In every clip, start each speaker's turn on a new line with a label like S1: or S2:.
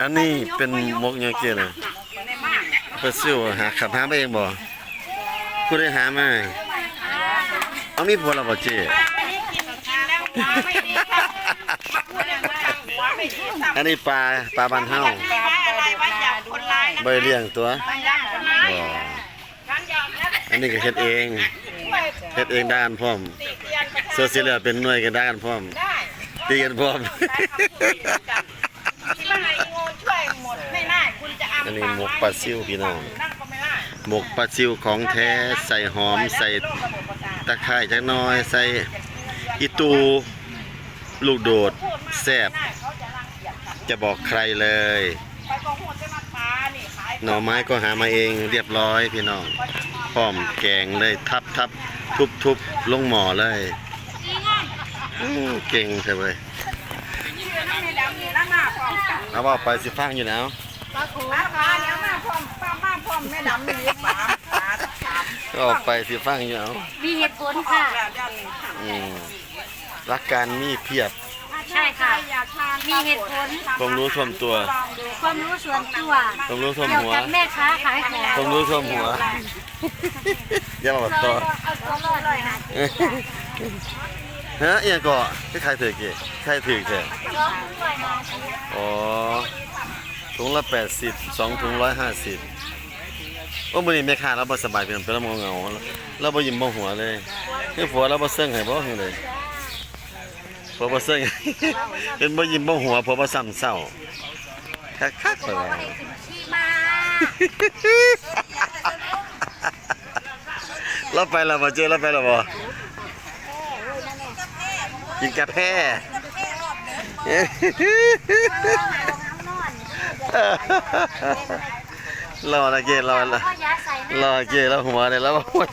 S1: อันนี้เป็นมกยังเกี่ยนะเพื่อซิ่วหาขับหาไปเองบ่ผู้ได้หามาเอามีผัวเราบ่เจ๊อันนี้ปลาบ้านเฮาบ่ได้เลี้ยงตัวบ่อันนี้ก็เฮ็ดเองด้านพร้อมโซเชียลเป็นหน่วยกันด้านพร้อมตีกันพร้อมอันนี้หมกปลาซิวพี่น้องหมกปลาซิวของแท้ใส่หอมใส่ตะไคร้จักหน่อยใส่อีตูลูกโดดแซ่บจะบอกใครเลยหน่อไม้ก็หามาเองเรียบร้อยพี่น้องพร้อมแกงเลยทับทุบลงหม้อเลยเก่งใช่ไหมเอาว่าไปสิฟังอยู่แล้วก็ไปสิฟังอยู่แล้ว
S2: มีเหตุผลค่ะ
S1: รักการมีเพียบ
S2: ใช่ค่ะมีเหตุผล
S1: ความรู้ท่วมตัว
S2: ความรู้ส่วนตัว
S1: ความรู้ท่วมหัว
S2: แม่ค้าขายของ
S1: ความรู้ท่วมหัวอย่ามาต่อฮะเอียงก่อใครถือกี่ใครถือแค่อ๋อถุงละ80 2ถุง150โอ้มื้อนี้แม่ค้าเราบ่สบายเป็นเราเงาเราบ่ยิ้มบ่หัวเลยคือผัวเราบ่เซิงให้บ่จังได๋ผัวบ่เซิงเป็นบ่ยิ้มบ่หัวผัวบ่ซ้ำเศร้าคักๆไปแล้วเราไปแล้วบ่เจอเราไปแล้วบ่กินกาแฟรอละเกรอเกแล้วหัวเนี่ยแล้วหัว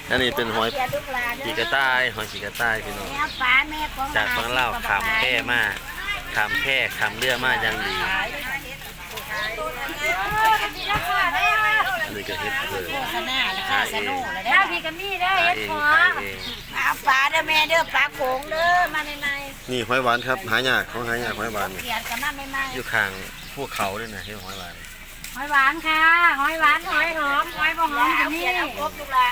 S1: อันนี้เป็นหอยขีกระต่ายหอยขีกระต่ายพี่น้องจากฝั่งลาวขามแพมาขามแพขามเรือมาอย่างดีอันนี้ก็เฮ็ดเลยหาเอง
S2: ได้พี่กันนี่ได้เฮ็ดขอเอาปลาเด้อแม่เด้อปลาโขงเด้อมาใน
S1: นี่หอยหวานครับหายากของหายากหอยหวานอยู่ข้างภูเขาด้วยนะเฮ็ดหอยหวาน
S2: ค่ะหอยหวานหอยหอมหอยบ่หอมกันนี่ครบลูกละ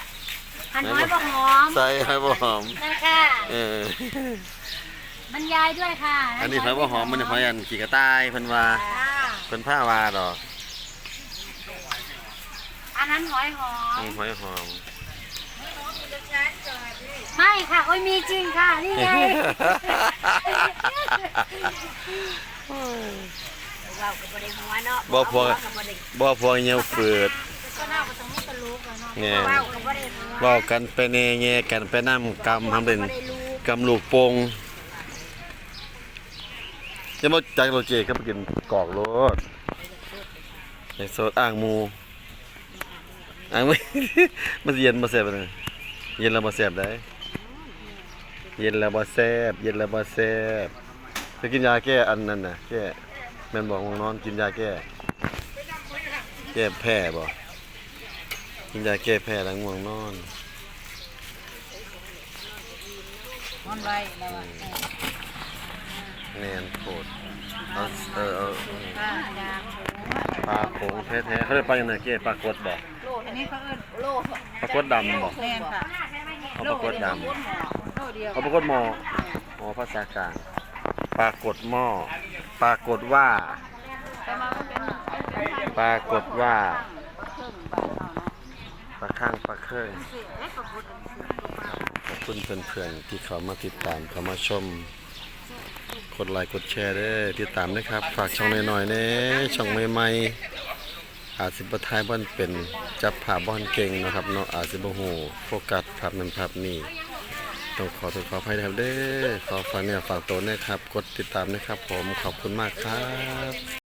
S2: หันหอยบ่หอม
S1: ใส่หอยบ่หอม
S2: นั่นค่ะบรรยายด้วยค่ะ
S1: อันนี้หอยบ่หอมมันหอยอันขี้กระต่ายเพิ่นว่าเพิ่นผ้าว่าดอก
S2: อันนั้นหอยหอม
S1: หอยหอม
S2: ไม่ค่ะโอ้ยมีจริงค่ะนี่ไง
S1: บ่พอเงี้ยวฝืดเนี่ยเว้ากันไปแน่ๆกันไปนำกำทำเป็นกำลูกโป่งจะมาจากโรเจก็ไปกินกอกรถไอ้โซดอ่างมูมันเย็นมาแซ่บเลยเย็นแล้วมาแซ่บได้เย็นแล้วมาแซ่บไปกินยาแก้อันนั้นน่ะแก้แม่นบอกนอนกินยาแก้แพ้บ่กินยาแก้แพ้แล้วง่วงนอน
S2: ไว้
S1: แน่นโคตรเอาปลาโขงแท้ๆเขาเรียกปลาอย่างไรแก้ปลากดบ่
S2: อันนี้เขาเอิ้นโล
S1: ปลากดดำบ่
S2: แม่นค่ะ
S1: เอาปลากดดำเอาปลากดหม้ออ๋อภาษากลางปลากดหม้อปลากดว่าปลข้างปลาเคยขอบคุณเพื่อนๆที่เขามาติดตามเขามาชมกดไลค์กดแชร์ด้วยติดตามนะครับฝากช่องน้อยๆเนี่ยช่องใหม่ๆอาจสิบท้ายบ้านเป็นจับภาพบ้านเก่งนะครับเนาะอาจสิบหูโฟกัสภาพนั้นภาพนี้ต้องขออภัยนะครับเด้อขอฝากตัวนะครับกดติดตามนะครับผมขอบคุณมากครับ